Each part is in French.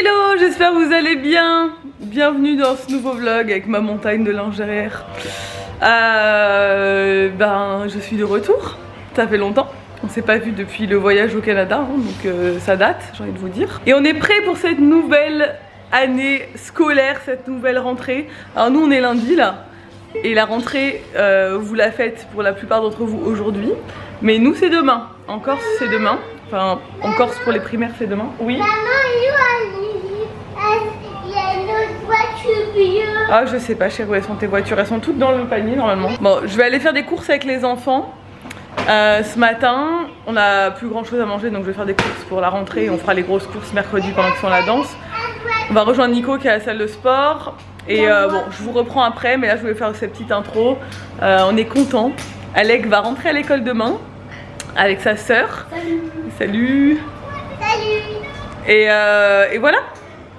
Hello, j'espère que vous allez bien. Bienvenue dans ce nouveau vlog avec ma montagne de lingère. Je suis de retour. Ça fait longtemps. On s'est pas vu depuis le voyage au Canada, hein, donc ça date, j'ai envie de vous dire. Et on est prêt pour cette nouvelle année scolaire, cette nouvelle rentrée. Alors nous on est lundi là, et la rentrée, vous la faites pour la plupart d'entre vous aujourd'hui. Mais nous c'est demain. En Corse c'est demain. Enfin, en Corse pour les primaires c'est demain. Oui. Maman, il y a une autre voiture. Ah je sais pas chérie, où elles sont tes voitures? Elles sont toutes dans le panier normalement. Bon, je vais aller faire des courses avec les enfants. Ce matin, on n'a plus grand chose à manger, donc je vais faire des courses pour la rentrée. On fera les grosses courses mercredi pendant qu'ils sont à la danse. On va rejoindre Nico qui est à la salle de sport. Et bon, je vous reprends après, mais là je voulais faire cette petite intro. On est content. Alec va rentrer à l'école demain avec sa sœur. Salut. Salut. Et voilà.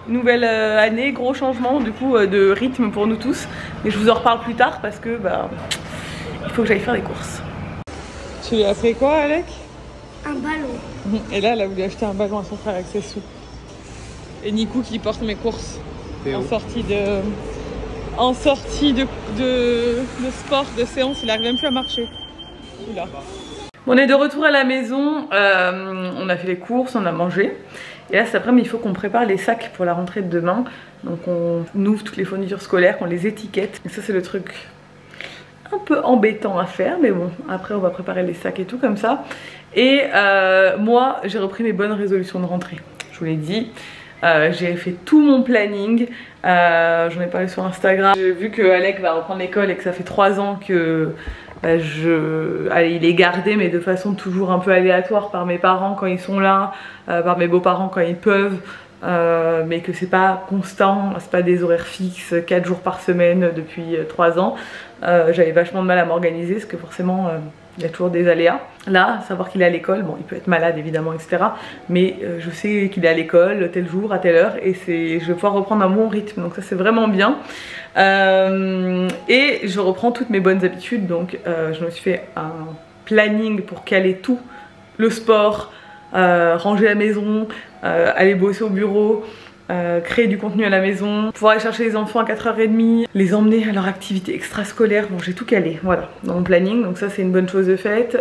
Nouvelle année, gros changement du coup de rythme pour nous tous. Mais je vous en reparle plus tard parce que il faut que j'aille faire des courses. Tu lui as fait quoi, Alec? Un ballon. Et là, elle a voulu acheter un ballon à son frère avec ses sous. Et Nico qui porte mes courses en sortie de sport, de séance. Il n'arrive même plus à marcher. Oula. On est de retour à la maison. On a fait les courses, on a mangé. Et là, cet après-midi, il faut qu'on prépare les sacs pour la rentrée de demain. Donc, on ouvre toutes les fournitures scolaires, qu'on les étiquette. Et ça, c'est le truc un peu embêtant à faire, mais bon, après on va préparer les sacs et tout comme ça. Et moi j'ai repris mes bonnes résolutions de rentrée, je vous l'ai dit. J'ai fait tout mon planning, j'en ai parlé sur Instagram. J'ai vu que Alec va reprendre l'école et que ça fait 3 ans que il est gardé, mais de façon toujours un peu aléatoire par mes parents quand ils sont là, par mes beaux-parents quand ils peuvent. Mais que c'est pas constant, c'est pas des horaires fixes 4 jours par semaine depuis 3 ans. J'avais vachement de mal à m'organiser parce que forcément il y a toujours des aléas. Là, savoir qu'il est à l'école, bon il peut être malade évidemment etc. Mais je sais qu'il est à l'école tel jour à telle heure et je vais pouvoir reprendre un bon rythme, donc ça c'est vraiment bien. Et je reprends toutes mes bonnes habitudes, donc je me suis fait un planning pour caler tout, le sport, ranger la maison, aller bosser au bureau, créer du contenu à la maison, pouvoir aller chercher les enfants à 4h30, les emmener à leur activité extrascolaire. Bon, j'ai tout calé, voilà, dans mon planning, donc ça c'est une bonne chose de faite.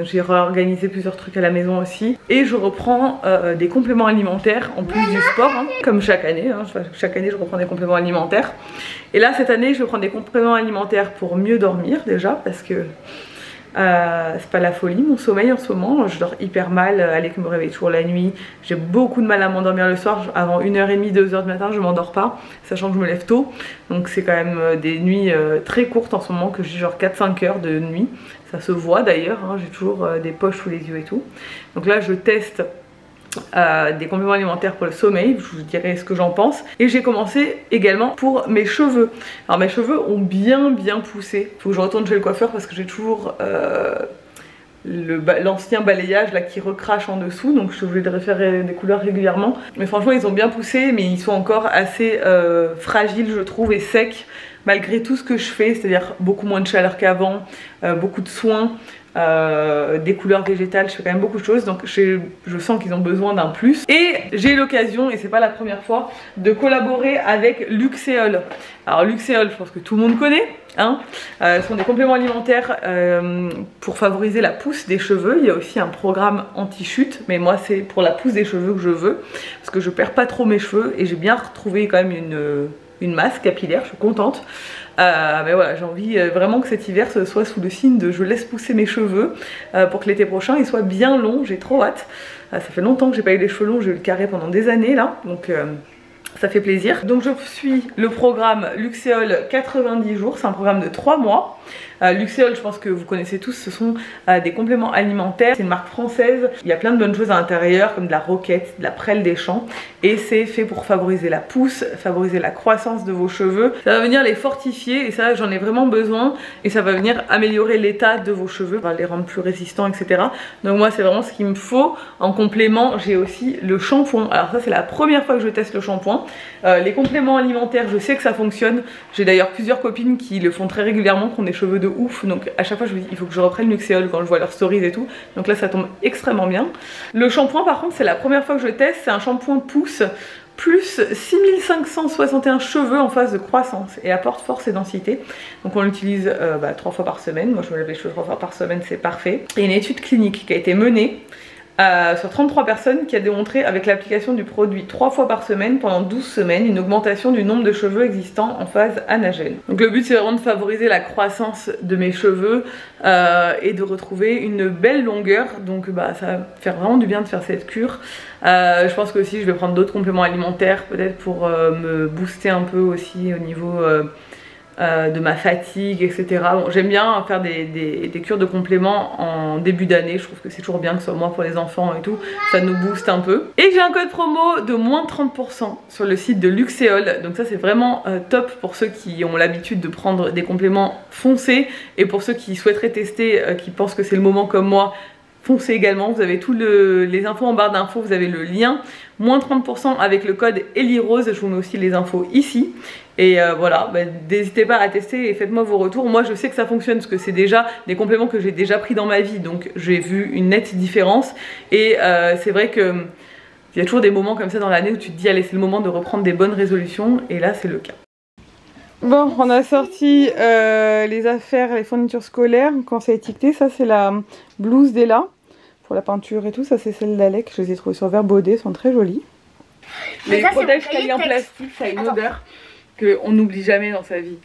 J'ai réorganisé plusieurs trucs à la maison aussi. Et je reprends des compléments alimentaires en plus du sport, hein, comme chaque année, hein. Chaque année je reprends des compléments alimentaires. Et là cette année je prends des compléments alimentaires pour mieux dormir déjà, parce que c'est pas la folie mon sommeil en ce moment, je dors hyper mal, Alec me réveille toujours la nuit, j'ai beaucoup de mal à m'endormir le soir, avant 1h30, 2h du matin je m'endors pas, sachant que je me lève tôt, donc c'est quand même des nuits très courtes en ce moment, que j'ai genre 4-5 heures de nuit, ça se voit d'ailleurs, hein, j'ai toujours des poches sous les yeux et tout, donc là je teste des compléments alimentaires pour le sommeil, je vous dirai ce que j'en pense. Et j'ai commencé également pour mes cheveux. Alors mes cheveux ont bien poussé, faut que je retourne chez le coiffeur parce que j'ai toujours l'ancien balayage là qui recrache en dessous, donc je suis obligée de refaire des couleurs régulièrement. Mais franchement ils ont bien poussé, mais ils sont encore assez fragiles je trouve et secs malgré tout ce que je fais, c'est-à-dire beaucoup moins de chaleur qu'avant, beaucoup de soins. Des couleurs végétales, je fais quand même beaucoup de choses, donc je sens qu'ils ont besoin d'un plus. Et j'ai eu l'occasion, et c'est pas la première fois, de collaborer avec Luxéol. Alors Luxéol, je pense que tout le monde connaît, hein. Ce sont des compléments alimentaires pour favoriser la pousse des cheveux. Il y a aussi un programme anti-chute, mais moi c'est pour la pousse des cheveux que je veux, parce que je perds pas trop mes cheveux et j'ai bien retrouvé quand même une masse capillaire, je suis contente. Mais voilà, j'ai envie vraiment que cet hiver ce soit sous le signe de je laisse pousser mes cheveux pour que l'été prochain ils soient bien longs, j'ai trop hâte. Ça fait longtemps que j'ai pas eu les cheveux longs, j'ai eu le carré pendant des années là, donc ça fait plaisir. Donc je suis le programme Luxéol 90 jours, c'est un programme de 3 mois. Luxéol, je pense que vous connaissez tous, ce sont des compléments alimentaires, c'est une marque française, il y a plein de bonnes choses à l'intérieur comme de la roquette, de la prêle des champs, et c'est fait pour favoriser la pousse, favoriser la croissance de vos cheveux, ça va venir les fortifier et ça j'en ai vraiment besoin, et ça va venir améliorer l'état de vos cheveux, va les rendre plus résistants etc. Donc moi c'est vraiment ce qu'il me faut. En complément j'ai aussi le shampoing, alors ça c'est la première fois que je teste le shampoing. Les compléments alimentaires je sais que ça fonctionne, j'ai d'ailleurs plusieurs copines qui le font très régulièrement, qui ont des cheveux de ouf, donc à chaque fois je me dis il faut que je reprenne Luxéol quand je vois leurs stories et tout, donc là ça tombe extrêmement bien. Le shampoing par contre c'est la première fois que je teste, c'est un shampoing pousse plus 6561 cheveux en phase de croissance et apporte force et densité. Donc on l'utilise 3 fois par semaine, moi je me lave les cheveux 3 fois par semaine, c'est parfait. Et une étude clinique qui a été menée sur 33 personnes qui a démontré avec l'application du produit 3 fois par semaine pendant 12 semaines une augmentation du nombre de cheveux existants en phase anagène. Donc le but c'est vraiment de favoriser la croissance de mes cheveux et de retrouver une belle longueur, donc ça va faire vraiment du bien de faire cette cure. Je pense que aussi je vais prendre d'autres compléments alimentaires peut-être pour me booster un peu aussi au niveau de ma fatigue, etc. Bon, j'aime bien faire des cures de compléments en début d'année, je trouve que c'est toujours bien que ce soit moi pour les enfants et tout, ça nous booste un peu. Et j'ai un code promo de moins 30% sur le site de Luxéol, donc ça c'est vraiment top pour ceux qui ont l'habitude de prendre des compléments foncés et pour ceux qui souhaiteraient tester, qui pensent que c'est le moment comme moi, foncez également, vous avez tous les infos en barre d'infos, vous avez le lien, moins 30% avec le code ELIROSE, je vous mets aussi les infos ici. Et voilà, n'hésitez pas à tester et faites-moi vos retours. Moi je sais que ça fonctionne parce que c'est déjà des compléments que j'ai déjà pris dans ma vie, donc j'ai vu une nette différence. Et c'est vrai que il y a toujours des moments comme ça dans l'année où tu te dis allez c'est le moment de reprendre des bonnes résolutions, et là c'est le cas. Bon, on a sorti les affaires, les fournitures scolaires, quand c'est étiqueté. Ça c'est la blouse d'Ella pour la peinture et tout, ça c'est celle d'Alec, je les ai trouvées sur Verbaudet, elles sont très jolies. Les protège cahiers en plastique, ça a une odeur qu'on n'oublie jamais dans sa vie.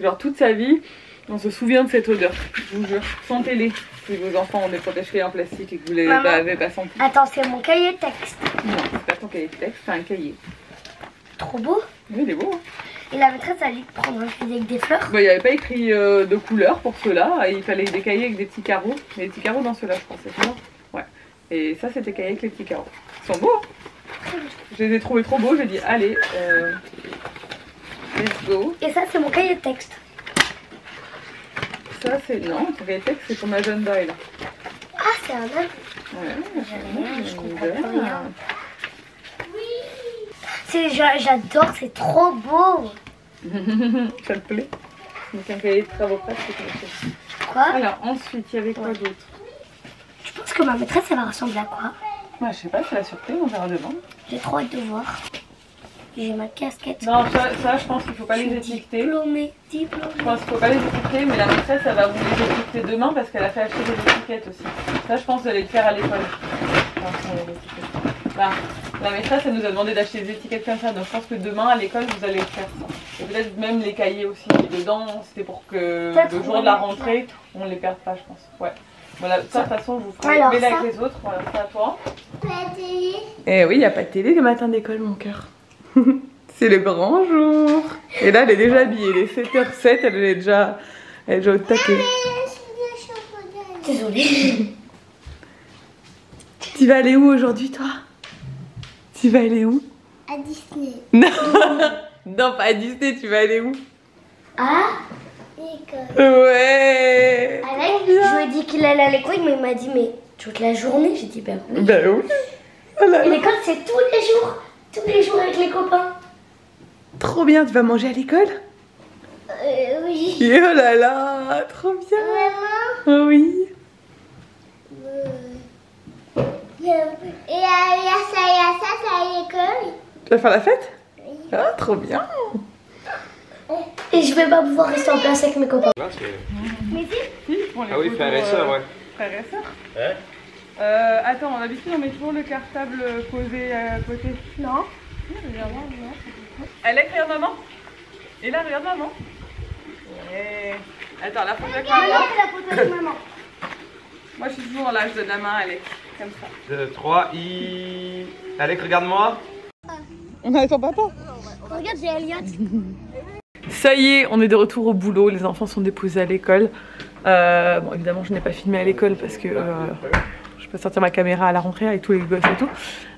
Genre toute sa vie, on se souvient de cette odeur, je vous jure. Sentez-les si vos enfants ont des protège-cahiers en plastique et que vous les avez pas sentis. Attends, c'est mon cahier texte. Non, c'est pas ton cahier de texte, c'est un cahier. Trop beau. Oui, il est beau. Hein. Et la maîtresse a dit de prendre un cahier avec des fleurs. Il n'y avait pas écrit de couleur pour ceux-là, il fallait des cahiers avec des petits carreaux. Mais les petits carreaux dans ceux-là, je pense, c'est ça. Ouais. Et ça, c'était cahier avec les petits carreaux. Ils sont beaux, hein. Je les ai trouvés trop beaux, j'ai dit allez. Let's go. Et ça c'est mon cahier de texte. Ça c'est... Non, ton cahier de texte c'est ton agenda là. Ah c'est un œuf. Ouais, je comprends pas rien. Oui. J'adore, c'est trop beau. Ça te plaît? Donc un cahier de travaux pratiques. Quoi? Alors ensuite, il y avait quoi d'autre? Je pense que ma maîtresse elle va ressembler à quoi? Bah, je sais pas, c'est la surprise, on verra demain. J'ai trop hâte de voir. J'ai ma casquette. Non, ça je pense qu'il faut pas les étiqueter. Diplômée. Je pense qu'il faut pas les étiqueter, mais la maîtresse elle va vous les étiqueter demain parce qu'elle a fait acheter des étiquettes aussi. Ça je pense que vous allez le faire à l'école. La maîtresse elle nous a demandé d'acheter des étiquettes comme ça, donc je pense que demain à l'école vous allez le faire ça. Et peut-être même les cahiers aussi. Et dedans c'était pour que le jour de la rentrée on les perde pas, je pense. Ouais. Voilà, ça de toute façon je vous ferai avec les autres. Voilà, ça à toi. Pas de télé. Eh oui, il n'y a pas de télé le matin d'école mon cœur. C'est le grand jour. Et là elle est déjà habillée, il est 7h07, elle est déjà au taquet. Désolée. Tu vas aller où aujourd'hui toi? Tu vas aller où? À Disney. Non, non pas à Disney, tu vas aller où? À l'école. Ouais. Alec, je lui ai dit qu'il allait à l'école, mais il m'a dit mais toute la journée. J'ai dit ben oui. Ben oui. Voilà. Et l'école c'est tous les jours avec les copains. Trop bien, tu vas manger à l'école? Oui. Et oh là là, trop bien. Maman. Oh oui. Et il y a ça à l'école. Tu vas faire la fête? Oui. Ah, trop bien. Et je vais pas pouvoir rester en place avec mes copains. Là, Mais si. ah oui, frère et soeur, ouais. Frère et soeur. Ouais. Attends, d'habitude on met toujours le cartable posé à côté. Non. Alec, regarde maman. Et là, regarde maman. Ouais. Attends, la photo avec maman. Maintenant, c'est la photo avec maman. Moi, je suis toujours là, je donne la main à Alec. Comme ça. 2, 3, Alec, regarde-moi. On attend papa. Regarde, j'ai Elliot. Ça y est, on est de retour au boulot. Les enfants sont déposés à l'école. Bon, évidemment, je n'ai pas filmé à l'école parce que je peux sortir ma caméra à la rentrée avec tous les gosses et tout.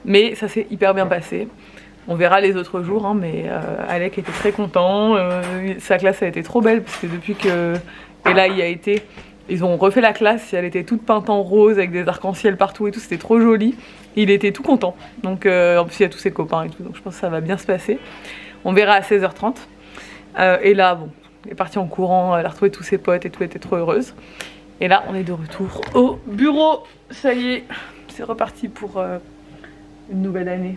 Mais ça s'est hyper bien passé. On verra les autres jours, hein, mais Alec était très content. Sa classe a été trop belle parce que depuis que Ella y a été, ils ont refait la classe. Elle était toute peinte en rose avec des arcs-en-ciel partout et tout. C'était trop joli. Et il était tout content. Donc en plus, il y a tous ses copains et tout. Donc je pense que ça va bien se passer. On verra à 16h30. Et là, bon, est partie en courant, elle a retrouvé tous ses potes et tout, elle était trop heureuse. Et là on est de retour au bureau, ça y est, c'est reparti pour une nouvelle année.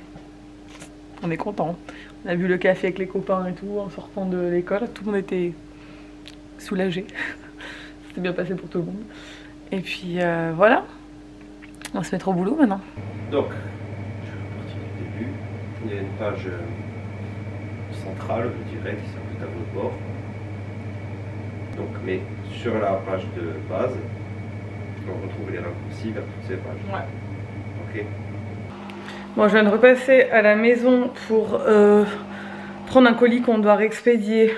On est content. On a bu le café avec les copains et tout en sortant de l'école, tout le monde était soulagé. C'était bien passé pour tout le monde. Et puis voilà, on va se mettre au boulot maintenant. Donc, je vais repartir du début. Il y a une page centrale, je dirais, qui s'appelle tableau de bord. Donc, mais sur la page de base, on retrouve les raccourcis vers toutes ces pages. Ouais. Ok. Bon, je viens de repasser à la maison pour prendre un colis qu'on doit réexpédier.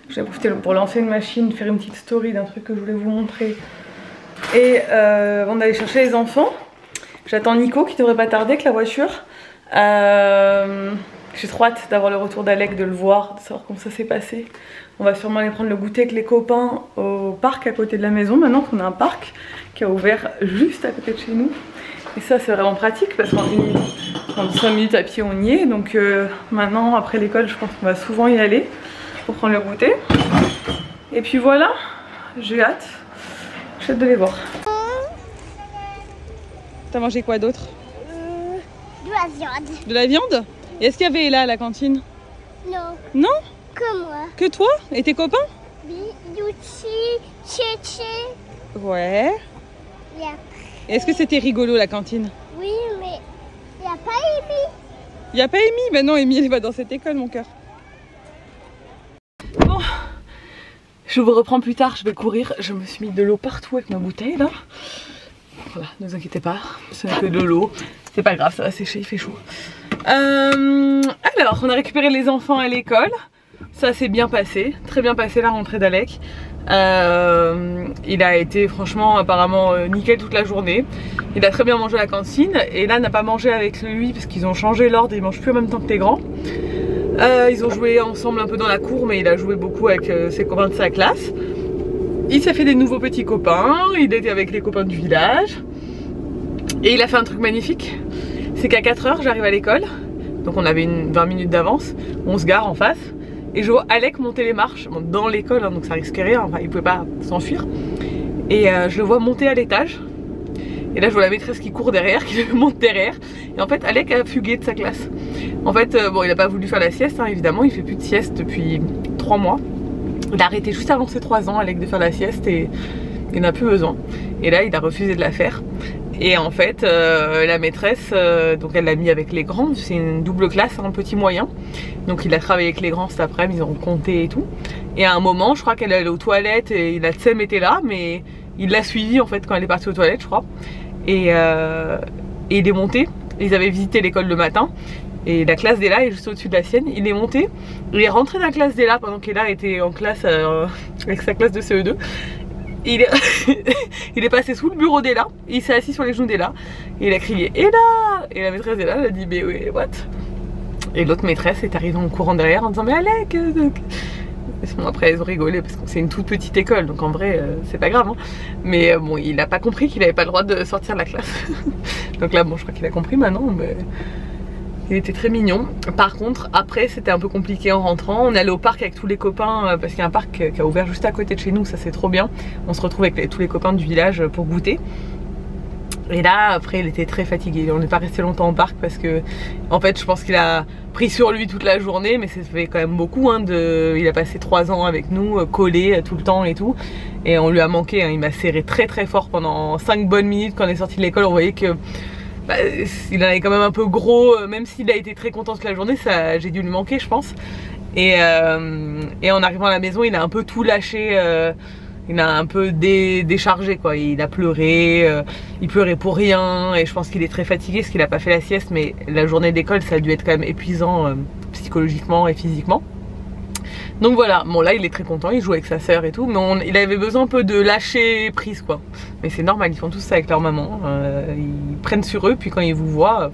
J'ai profité pour lancer une machine, faire une petite story d'un truc que je voulais vous montrer. Et avant d'aller chercher les enfants, j'attends Nico qui devrait pas tarder avec la voiture. J'ai trop hâte d'avoir le retour d'Alec, de le voir, de savoir comment ça s'est passé. On va sûrement aller prendre le goûter avec les copains au parc à côté de la maison, maintenant qu'on a un parc qui a ouvert juste à côté de chez nous. Et ça c'est vraiment pratique parce qu'en 5 minutes à pied on y est. Donc maintenant après l'école je pense qu'on va souvent y aller pour prendre le goûter. Et puis voilà, j'ai hâte de les voir. T'as mangé quoi d'autre? De la viande. De la viande? Et est-ce qu'il y avait là à la cantine? Non. Non? Que moi. Que toi? Et tes copains? Oui, Yuchi, Tchétché. Ouais. Il y a... Est-ce que c'était rigolo la cantine? Oui, mais il n'y a pas Amy. Il n'y a pas Amy? Ben non, Amy elle va dans cette école mon cœur. Bon, je vous reprends plus tard, je vais courir. Je me suis mis de l'eau partout avec ma bouteille là. Voilà, ne vous inquiétez pas, ce n'est que de l'eau. C'est pas grave, ça va sécher, il fait chaud. Alors, on a récupéré les enfants à l'école. Ça s'est bien passé, très bien passé la rentrée d'Alec. Il a été franchement apparemment nickel toute la journée. Il a très bien mangé à la cantine. Et là n'a pas mangé avec lui parce qu'ils ont changé l'ordre, ils mangent plus en même temps que les grands. Ils ont joué ensemble un peu dans la cour, mais il a joué beaucoup avec ses copains de sa classe. Il s'est fait des nouveaux petits copains, il était avec les copains du village. Et il a fait un truc magnifique, c'est qu'à 4 h j'arrive à l'école. Donc on avait 20 minutes d'avance, on se gare en face. Et je vois Alec monter les marches, bon, dans l'école, hein, donc ça risquait rien, enfin il pouvait pas s'enfuir. Et je le vois monter à l'étage. Et là je vois la maîtresse qui court derrière, qui le monte derrière. Et en fait Alec a fugué de sa classe. En fait bon, il a pas voulu faire la sieste, hein, évidemment, il fait plus de sieste depuis 3 mois. Il a arrêté juste avant ses 3 ans Alec de faire la sieste et il n'a plus besoin. Et là il a refusé de la faire. Et en fait la maîtresse, donc elle l'a mis avec les grands, c'est une double classe, un petit moyen. Donc il a travaillé avec les grands cet après-midi, ils ont compté et tout. Et à un moment je crois qu'elle allait aux toilettes et la Tsem était là, mais il l'a suivie en fait quand elle est partie aux toilettes je crois. Et il est monté, ils avaient visité l'école le matin. Et la classe d'Ella est juste au-dessus de la sienne. Il est monté, il est rentré dans la classe d'Ella pendant qu'Ella était en classe avec sa classe de CE2. Il est passé sous le bureau d'Ella, il s'est assis sur les genoux d'Ella et il a crié Ella. Et la maîtresse d'Ella elle a dit mais oui, what? Et l'autre maîtresse est arrivée en courant derrière en disant mais Alec. Bon, après ils ont rigolé parce que c'est une toute petite école donc en vrai c'est pas grave hein. Mais bon il a pas compris qu'il avait pas le droit de sortir de la classe. Donc là bon je crois qu'il a compris maintenant mais... Il était très mignon. Par contre, après, c'était un peu compliqué en rentrant. On est allé au parc avec tous les copains parce qu'il y a un parc qui a ouvert juste à côté de chez nous. Ça, c'est trop bien. On se retrouve avec tous les copains du village pour goûter. Et là, après, il était très fatigué. On n'est pas resté longtemps au parc parce que, en fait, je pense qu'il a pris sur lui toute la journée. Mais ça fait quand même beaucoup. Hein, il a passé 3 ans avec nous, collé tout le temps et tout. Et on lui a manqué. Hein. Il m'a serré très très fort pendant 5 bonnes minutes quand on est sorti de l'école. On voyait que... Bah, il en est quand même un peu gros, même s'il a été très content toute la journée, j'ai dû lui manquer je pense. Et en arrivant à la maison il a un peu tout lâché, il a un peu déchargé quoi. Il a pleuré, il pleurait pour rien et je pense qu'il est très fatigué parce qu'il a pas fait la sieste. Mais la journée d'école ça a dû être quand même épuisant psychologiquement et physiquement. Donc voilà, bon là il est très content, il joue avec sa sœur et tout, mais il avait besoin un peu de lâcher prise quoi. Mais c'est normal, ils font tous ça avec leur maman, ils prennent sur eux, puis quand ils vous voient,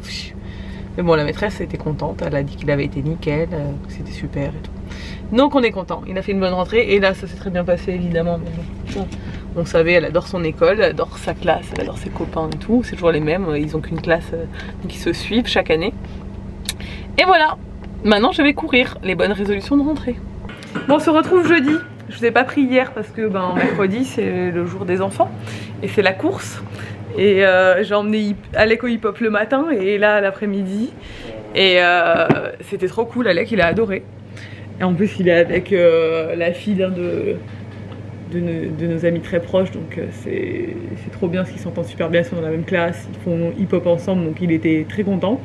mais bon la maîtresse était contente, elle a dit qu'il avait été nickel, que c'était super et tout. Donc on est content, il a fait une bonne rentrée et là ça s'est très bien passé évidemment. Mais bon, on savait, elle adore son école, elle adore sa classe, elle adore ses copains et tout, c'est toujours les mêmes, ils ont qu'une classe qui se suivent chaque année. Et voilà, maintenant je vais courir les bonnes résolutions de rentrée. Bon, on se retrouve jeudi Je vous ai pas pris hier parce que mercredi c'est le jour des enfants et c'est la course. Et j'ai emmené Alec au hip-hop le matin et là l'après-midi. Et c'était trop cool, Alec il a adoré. Et en plus il est avec la fille d'un de nos amis très proches, donc c'est trop bien, parce qu'ils s'entendent super bien, ils sont dans la même classe, ils font hip-hop ensemble, donc il était très content.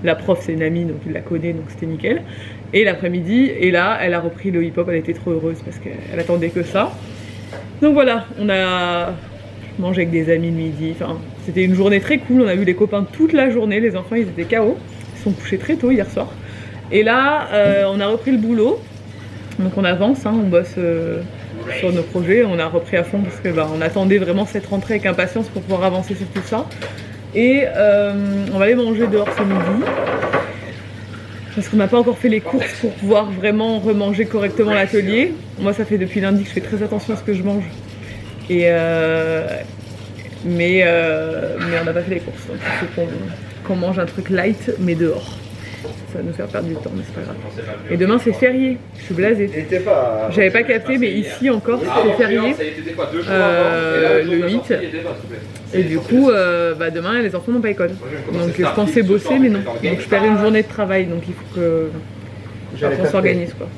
La prof c'est une amie, donc il la connaît, donc c'était nickel. Et l'après-midi, et là elle a repris le hip-hop, elle était trop heureuse parce qu'elle attendait que ça. Donc voilà, on a mangé avec des amis le midi, enfin c'était une journée très cool, on a vu les copains toute la journée, les enfants ils étaient KO, ils sont couchés très tôt hier soir. Et là on a repris le boulot, donc on avance, hein, on bosse sur nos projets, on a repris à fond parce que on attendait vraiment cette rentrée avec impatience pour pouvoir avancer sur tout ça. Et on va aller manger dehors ce midi parce qu'on n'a pas encore fait les courses pour pouvoir vraiment remanger correctement l'atelier. Moi ça fait depuis lundi que je fais très attention à ce que je mange et mais on n'a pas fait les courses, donc il faut qu'on mange un truc light mais dehors. Ça va nous faire perdre du temps, mais c'est pas grave. Et demain c'est férié, je suis blasée. J'avais pas capté, mais ici encore c'est férié le 8. Et du coup, demain les enfants n'ont pas école. Donc je pensais bosser, mais non. Donc je perds une journée de travail, donc il faut qu'on s'organise quoi.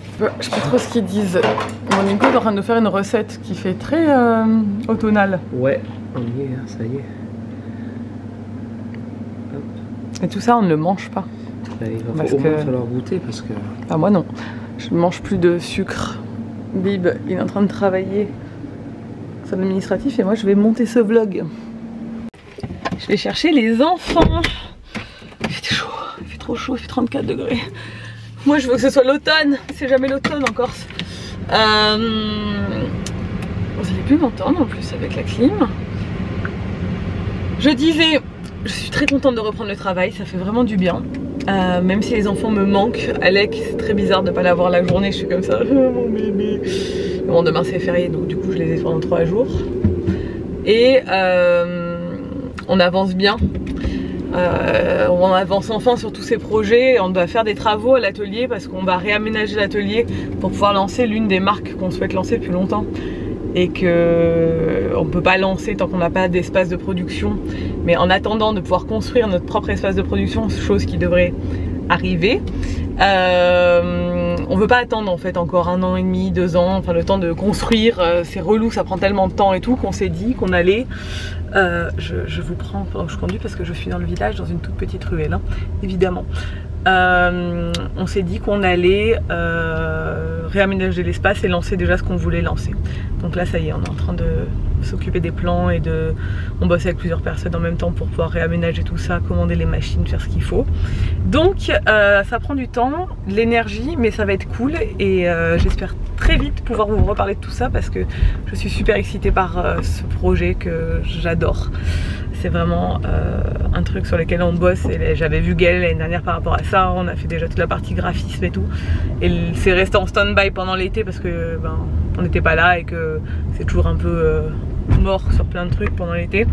Je sais pas trop ce qu'ils disent. Mon Nico est en train de nous faire une recette qui fait très automnale. Ouais, on y est, ça y est. Et tout ça on ne le mange pas. Il va au moins falloir goûter parce que... Ah moi non, je ne mange plus de sucre. Bib, il est en train de travailler sur l'administratif et moi je vais monter ce vlog. Je vais chercher les enfants. Il fait chaud, il fait trop chaud, il fait 34 degrés. Moi je veux que ce soit l'automne, c'est jamais l'automne en Corse. Vous allez plus m'entendre en plus avec la clim. Je disais, je suis très contente de reprendre le travail, ça fait vraiment du bien. Même si les enfants me manquent, Alec c'est très bizarre de ne pas l'avoir la journée, je suis comme ça, mon bébé. Bon demain c'est férié donc du coup je les ai pendant 3 jours. Et on avance bien, on avance enfin sur tous ces projets, on doit faire des travaux à l'atelier parce qu'on va réaménager l'atelier pour pouvoir lancer l'une des marques qu'on souhaite lancer depuis longtemps. Et qu'on ne peut pas lancer tant qu'on n'a pas d'espace de production. Mais en attendant de pouvoir construire notre propre espace de production, chose qui devrait arriver, on veut pas attendre en fait encore 1 an et demi, 2 ans, enfin le temps de construire, c'est relou, ça prend tellement de temps et tout qu'on s'est dit qu'on allait, je vous prends pendant que je conduis parce que je suis dans le village, dans une toute petite ruelle, hein, évidemment. On s'est dit qu'on allait réaménager l'espace et lancer déjà ce qu'on voulait lancer. Donc là ça y est, on est en train de s'occuper des plans et on bosse avec plusieurs personnes en même temps pour pouvoir réaménager tout ça, commander les machines, faire ce qu'il faut. Donc ça prend du temps, de l'énergie, mais ça va être cool et j'espère très vite pouvoir vous reparler de tout ça parce que je suis super excitée par ce projet que j'adore. C'est vraiment un truc sur lequel on bosse et j'avais vu Gaëlle l'année dernière par rapport à ça, on a fait déjà toute la partie graphisme et tout et c'est resté en stand-by pendant l'été parce que on n'était pas là et que c'est toujours un peu mort sur plein de trucs pendant l'été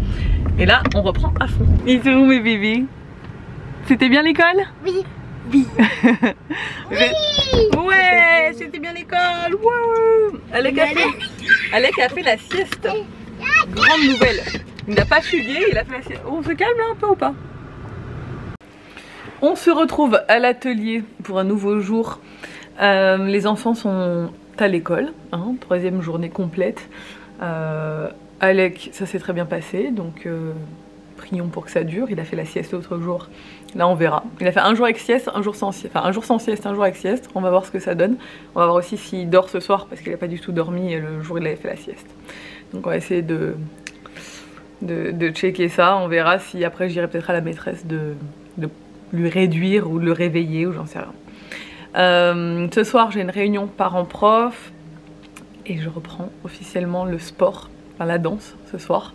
et là on reprend à fond. Ils sont où mes bébés? C'était bien l'école? Oui. Oui. Ouais, c'était bien l'école. Wow. Alec a fait la sieste. Grande nouvelle. Il n'a pas fugué, il a fait la sieste. On se calme là un peu ou pas? On se retrouve à l'atelier pour un nouveau jour. Les enfants sont à l'école, hein, 3e journée complète. Alec, ça s'est très bien passé, donc prions pour que ça dure. Il a fait la sieste l'autre jour, là on verra. Il a fait un jour avec sieste, un jour sans sieste, enfin un jour sans sieste, un jour avec sieste. On va voir ce que ça donne. On va voir aussi s'il dort ce soir parce qu'il n'a pas du tout dormi le jour où il avait fait la sieste. Donc on va essayer de checker ça. On verra si après j'irai peut-être à la maîtresse de lui réduire ou de le réveiller ou j'en sais rien. Ce soir j'ai une réunion parents-prof et je reprends officiellement le sport, enfin la danse ce soir.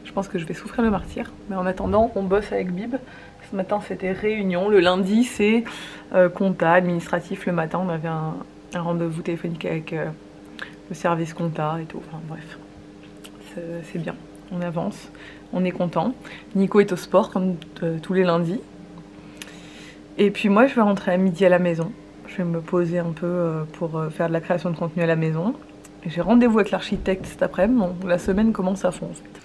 Je pense que je vais souffrir le martyre, mais en attendant on bosse avec Bib. Ce matin c'était réunion, le lundi c'est compta, administratif. Le matin on avait un rendez-vous téléphonique avec le service compta et tout, enfin bref, c'est bien, on avance, on est content. Nico est au sport comme tous les lundis. Et puis moi je vais rentrer à midi à la maison, je vais me poser un peu pour faire de la création de contenu à la maison. j'ai rendez-vous avec l'architecte cet après-midi, donc la semaine commence à fond en fait.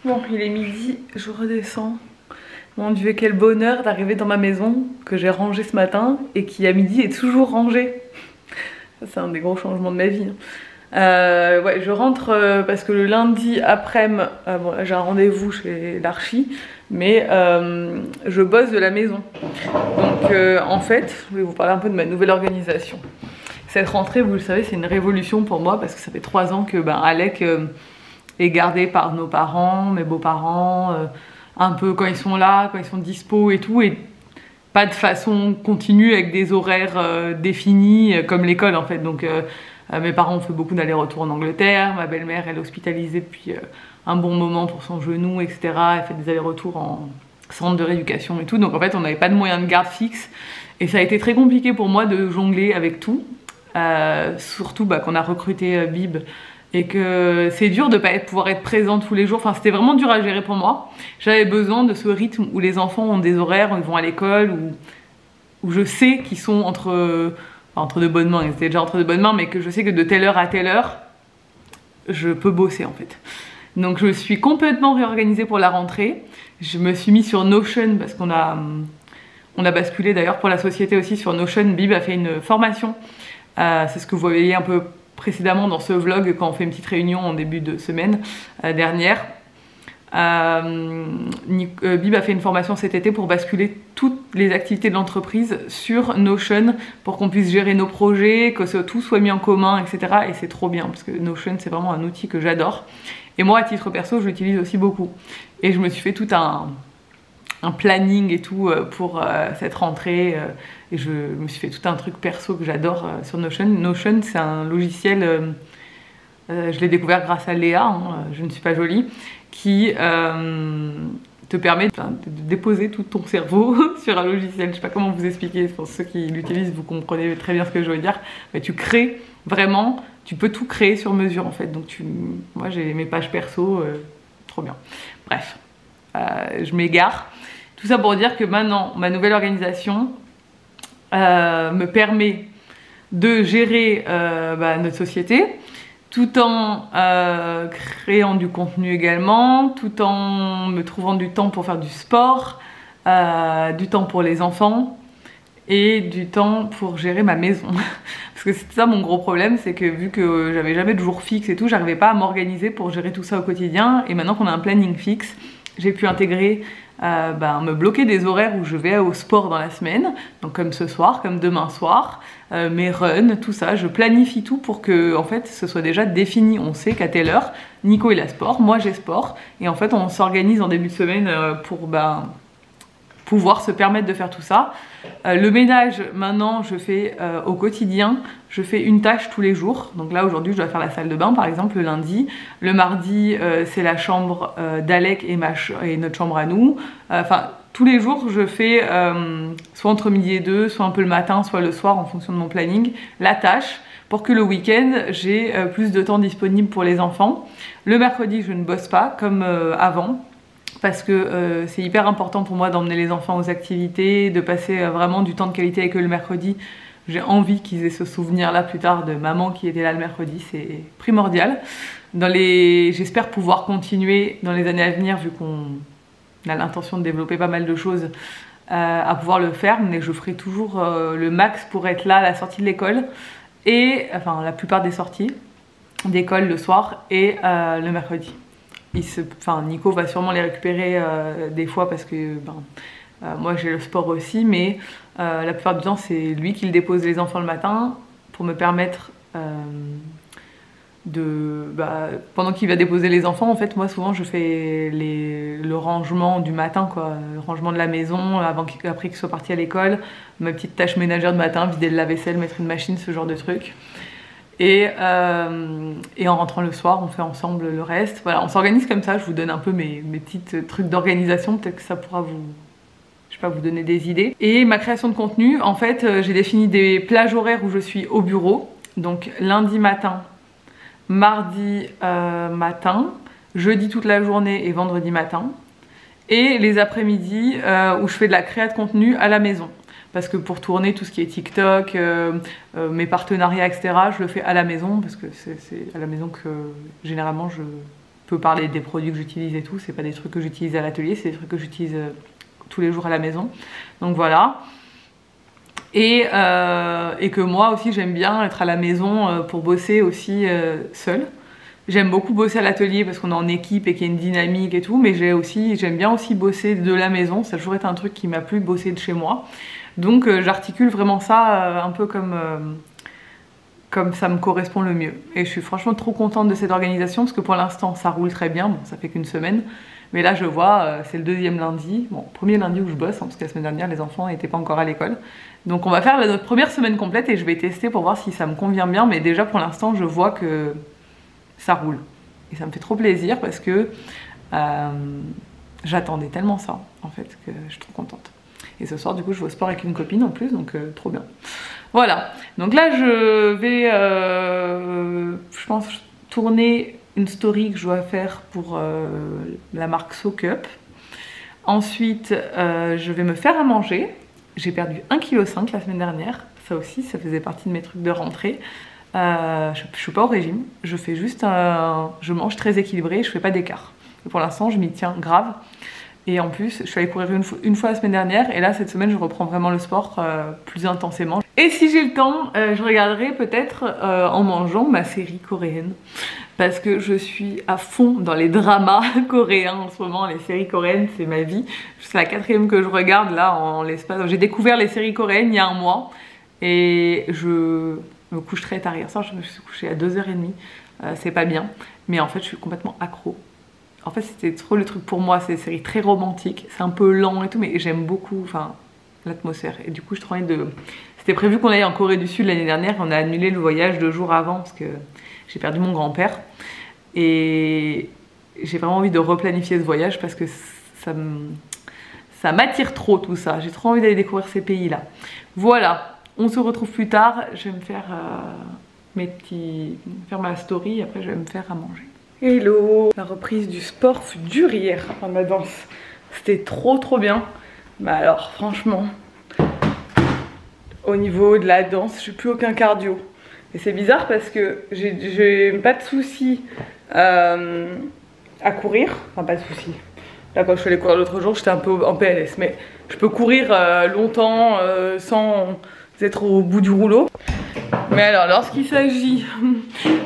Bon, il est midi, je redescends. Mon Dieu, quel bonheur d'arriver dans ma maison que j'ai rangée ce matin et qui à midi est toujours rangée. C'est un des gros changements de ma vie. Ouais, je rentre parce que le lundi après-midi, bon, j'ai un rendez-vous chez l'archi, mais je bosse de la maison. Donc en fait, je vais vous parler un peu de ma nouvelle organisation. Cette rentrée, vous le savez, c'est une révolution pour moi parce que ça fait 3 ans que Alec est gardé par nos parents, mes beaux-parents, un peu quand ils sont là, quand ils sont dispo et tout, et pas de façon continue avec des horaires définis comme l'école en fait. Donc mes parents ont fait beaucoup d'allers-retours en Angleterre, ma belle-mère elle est hospitalisée depuis un bon moment pour son genou, etc. Elle fait des allers-retours en centre de rééducation et tout, donc en fait on n'avait pas de moyen de garde fixe et ça a été très compliqué pour moi de jongler avec tout, surtout qu'on a recruté Bib et que c'est dur de pas pouvoir être présent tous les jours, enfin c'était vraiment dur à gérer pour moi. J'avais besoin de ce rythme où les enfants ont des horaires, où ils vont à l'école, où je sais qu'ils sont entre de bonnes mains, ils étaient déjà entre de bonnes mains, mais que je sais que de telle heure à telle heure, je peux bosser en fait. Donc je me suis complètement réorganisée pour la rentrée. Je me suis mis sur Notion parce qu'on a basculé d'ailleurs pour la société aussi sur Notion. Bib a fait une formation, c'est ce que vous voyez un peu précédemment dans ce vlog quand on fait une petite réunion en début de semaine dernière. Bib a fait une formation cet été pour basculer toutes les activités de l'entreprise sur Notion pour qu'on puisse gérer nos projets, que tout soit mis en commun, etc. Et c'est trop bien parce que Notion c'est vraiment un outil que j'adore. Et moi à titre perso je l'utilise aussi beaucoup. Et je me suis fait tout un planning et tout pour cette rentrée et je me suis fait tout un truc perso que j'adore sur Notion. Notion c'est un logiciel, je l'ai découvert grâce à Léa, je ne suis pas jolie, qui te permet de déposer tout ton cerveau sur un logiciel. Je sais pas comment vous expliquer, pour ceux qui l'utilisent vous comprenez très bien ce que je veux dire, mais tu crées vraiment, tu peux tout créer sur mesure en fait. Donc moi j'ai mes pages perso, trop bien. Bref, je m'égare. Tout ça pour dire que maintenant, ma nouvelle organisation me permet de gérer notre société, tout en créant du contenu également, tout en me trouvant du temps pour faire du sport, du temps pour les enfants et du temps pour gérer ma maison. Parce que c'est ça mon gros problème, c'est que vu que j'avais jamais de jour fixe et tout, j'arrivais pas à m'organiser pour gérer tout ça au quotidien. Et maintenant qu'on a un planning fixe, j'ai pu intégrer me bloquer des horaires où je vais au sport dans la semaine, donc comme ce soir, comme demain soir, mes runs, tout ça, je planifie tout pour que en fait ce soit déjà défini. On sait qu'à telle heure, Nico il a sport, moi j'ai sport, et en fait on s'organise en début de semaine pour pouvoir se permettre de faire tout ça. Le ménage, maintenant je fais au quotidien, je fais une tâche tous les jours. Donc là aujourd'hui je dois faire la salle de bain par exemple le lundi. Le mardi c'est la chambre d'Alec et notre chambre à nous. Enfin tous les jours je fais soit entre midi et 2, soit un peu le matin, soit le soir en fonction de mon planning, la tâche pour que le week-end j'ai plus de temps disponible pour les enfants. Le mercredi je ne bosse pas comme avant, parce que c'est hyper important pour moi d'emmener les enfants aux activités, de passer vraiment du temps de qualité avec eux le mercredi. J'ai envie qu'ils aient ce souvenir-là plus tard de maman qui était là le mercredi, c'est primordial. J'espère pouvoir continuer dans les années à venir, vu qu'on a l'intention de développer pas mal de choses, à pouvoir le faire, mais je ferai toujours le max pour être là à la sortie de l'école, et enfin la plupart des sorties d'école le soir et le mercredi. Nico va sûrement les récupérer des fois parce que moi j'ai le sport aussi, mais la plupart du temps c'est lui qui le dépose les enfants le matin pour me permettre pendant qu'il va déposer les enfants, en fait moi souvent je fais le rangement du matin quoi, le rangement de la maison après qu'ils soient partis à l'école, ma petite tâche ménagère de matin, vider le lave-vaisselle, mettre une machine, ce genre de trucs. Et en rentrant le soir, on fait ensemble le reste. Voilà, on s'organise comme ça, je vous donne un peu mes petits trucs d'organisation, peut-être que ça pourra vous donner des idées. Et ma création de contenu, en fait, j'ai défini des plages horaires où je suis au bureau. Donc lundi matin, mardi matin, jeudi toute la journée et vendredi matin. Et les après-midi où je fais de la créa de contenu à la maison. Parce que pour tourner tout ce qui est TikTok, mes partenariats, etc., je le fais à la maison, parce que c'est à la maison que généralement je peux parler des produits que j'utilise et tout. C'est pas des trucs que j'utilise à l'atelier, c'est des trucs que j'utilise tous les jours à la maison. Donc voilà. Et que moi aussi j'aime bien être à la maison pour bosser aussi seule. J'aime beaucoup bosser à l'atelier parce qu'on est en équipe et qu'il y a une dynamique et tout, mais j'aime bien aussi bosser de la maison. Ça a toujours été un truc qui m'a plu, bosser de chez moi. Donc j'articule vraiment ça un peu comme ça me correspond le mieux. Et je suis franchement trop contente de cette organisation parce que pour l'instant ça roule très bien. Bon, ça fait qu'une semaine, mais là je vois, c'est le 2e lundi, bon, premier lundi où je bosse, hein, parce que la semaine dernière les enfants n'étaient pas encore à l'école. Donc on va faire notre première semaine complète et je vais tester pour voir si ça me convient bien, mais déjà pour l'instant je vois que ça roule. Et ça me fait trop plaisir parce que j'attendais tellement ça en fait que je suis trop contente. Et ce soir du coup je vais au sport avec une copine en plus, donc trop bien. Voilà, donc là je vais je pense tourner une story que je dois faire pour la marque SoCup. Ensuite je vais me faire à manger. J'ai perdu 1,5 kg la semaine dernière, ça aussi ça faisait partie de mes trucs de rentrée. Je suis pas au régime, je fais juste je mange très équilibré, je fais pas d'écart. Pour l'instant je m'y tiens grave. Et en plus, je suis allée courir une fois la semaine dernière et là cette semaine je reprends vraiment le sport plus intensément. Et si j'ai le temps, je regarderai peut-être en mangeant ma série coréenne. Parce que je suis à fond dans les dramas coréens en ce moment, les séries coréennes c'est ma vie. C'est la 4e que je regarde là en l'espace. J'ai découvert les séries coréennes il y a un mois et je me couche très tard. Hier soir je me suis couchée à 2h30, c'est pas bien. Mais en fait je suis complètement accro. En fait c'était trop le truc pour moi, c'est des séries très romantiques, c'est un peu lent et tout, mais j'aime beaucoup l'atmosphère. Et du coup je envie de... C'était prévu qu'on aille en Corée du Sud l'année dernière, on a annulé le voyage 2 jours avant parce que j'ai perdu mon grand-père. Et j'ai vraiment envie de replanifier ce voyage parce que ça m'attire trop tout ça. J'ai trop envie d'aller découvrir ces pays-là. Voilà, on se retrouve plus tard. Je vais me faire faire ma story et après je vais me faire à manger. Hello! La reprise du sport fut dure hier, enfin de la danse. C'était trop bien. Bah alors franchement, au niveau de la danse, j'ai plus aucun cardio. Et c'est bizarre parce que j'ai pas de soucis à courir. Enfin pas de soucis. Là quand je suis allée courir l'autre jour, j'étais un peu en PLS. Mais je peux courir longtemps sans être au bout du rouleau. Mais alors lorsqu'il s'agit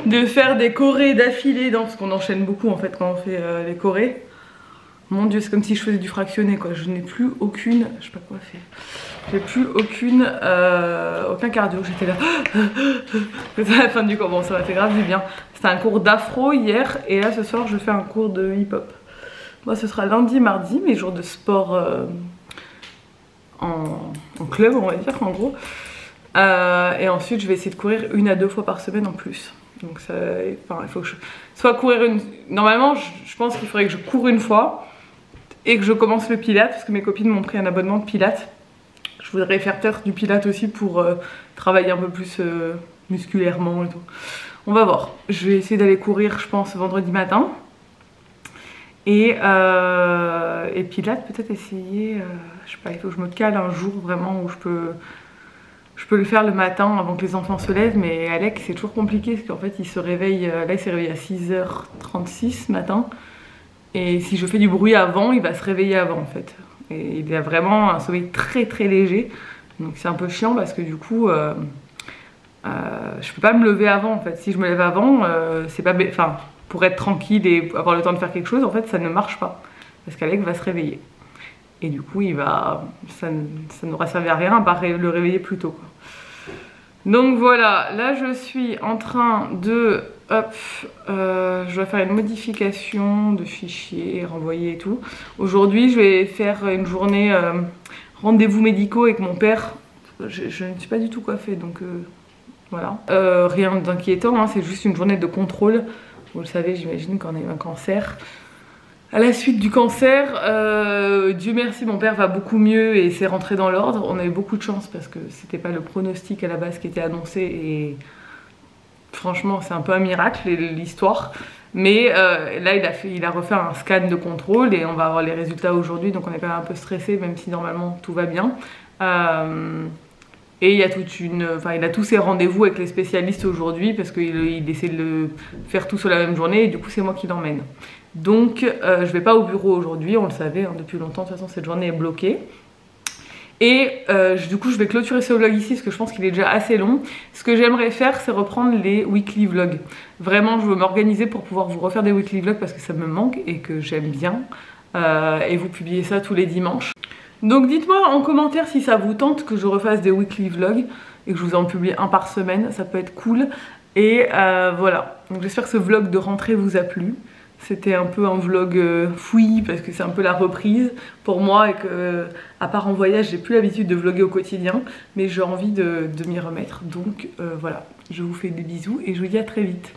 de faire des chorés d'affilée, parce qu'on enchaîne beaucoup en fait quand on fait les chorés. Mon dieu, c'est comme si je faisais du fractionné quoi. Je n'ai plus aucune, je sais pas quoi faire. J'ai plus aucun cardio. J'étais là. C'est à la fin du cours. Bon, ça m'a fait grave du bien. C'était un cours d'afro hier et là ce soir je fais un cours de hip-hop. Moi ce sera lundi, mardi, mes jours de sport en club on va dire en gros. Et ensuite je vais essayer de courir 1 à 2 fois par semaine en plus. Donc ça, il faut que je soit courir Normalement je pense qu'il faudrait que je cours 1 fois et que je commence le pilates parce que mes copines m'ont pris un abonnement de pilates. Je voudrais faire peut-être du pilates aussi pour travailler un peu plus musculairement et tout. On va voir. Je vais essayer d'aller courir je pense vendredi matin. Et pilates peut-être essayer, je sais pas, il faut que je me cale un jour vraiment où je peux le faire le matin avant que les enfants se lèvent, mais Alec c'est toujours compliqué parce qu'en fait il se réveille, là il s'est réveillé à 6h36 ce matin et si je fais du bruit avant, il va se réveiller avant en fait. Et il a vraiment un sommeil très léger, donc c'est un peu chiant parce que du coup je peux pas me lever avant en fait. Si je me lève avant, c'est pas... Enfin, pour être tranquille et avoir le temps de faire quelque chose, en fait ça ne marche pas parce qu'Alec va se réveiller. Et du coup, ça n'aura servi à rien à part le réveiller plus tôt, quoi. Donc voilà, là je suis en train de... je dois faire une modification de fichier, renvoyer et tout. Aujourd'hui, je vais faire une journée rendez-vous médicaux avec mon père. Je ne suis pas du tout coiffée, donc voilà. Rien d'inquiétant, hein, c'est juste une journée de contrôle. Vous le savez, j'imagine, quand on a eu un cancer. À la suite du cancer, Dieu merci, mon père va beaucoup mieux et c'est rentré dans l'ordre. On a eu beaucoup de chance parce que c'était pas le pronostic à la base qui était annoncé et franchement c'est un peu un miracle l'histoire. Mais là il a refait un scan de contrôle et on va avoir les résultats aujourd'hui, donc on est quand même un peu stressé même si normalement tout va bien. Et il y a il a tous ses rendez-vous avec les spécialistes aujourd'hui parce qu'il essaie de le faire tout sur la même journée et du coup c'est moi qui l'emmène. Donc je vais pas au bureau aujourd'hui, on le savait hein, depuis longtemps, de toute façon cette journée est bloquée. Et du coup je vais clôturer ce vlog ici parce que je pense qu'il est déjà assez long. Ce que j'aimerais faire c'est reprendre les weekly vlogs. Vraiment je veux m'organiser pour pouvoir vous refaire des weekly vlogs parce que ça me manque et que j'aime bien. Et vous publiez ça tous les dimanches. Donc dites-moi en commentaire si ça vous tente que je refasse des weekly vlogs et que je vous en publie un par semaine, ça peut être cool. Et voilà, donc j'espère que ce vlog de rentrée vous a plu. C'était un peu un vlog fouillis parce que c'est un peu la reprise pour moi et que à part en voyage j'ai plus l'habitude de vlogger au quotidien, mais j'ai envie de m'y remettre. Donc voilà, je vous fais des bisous et je vous dis à très vite.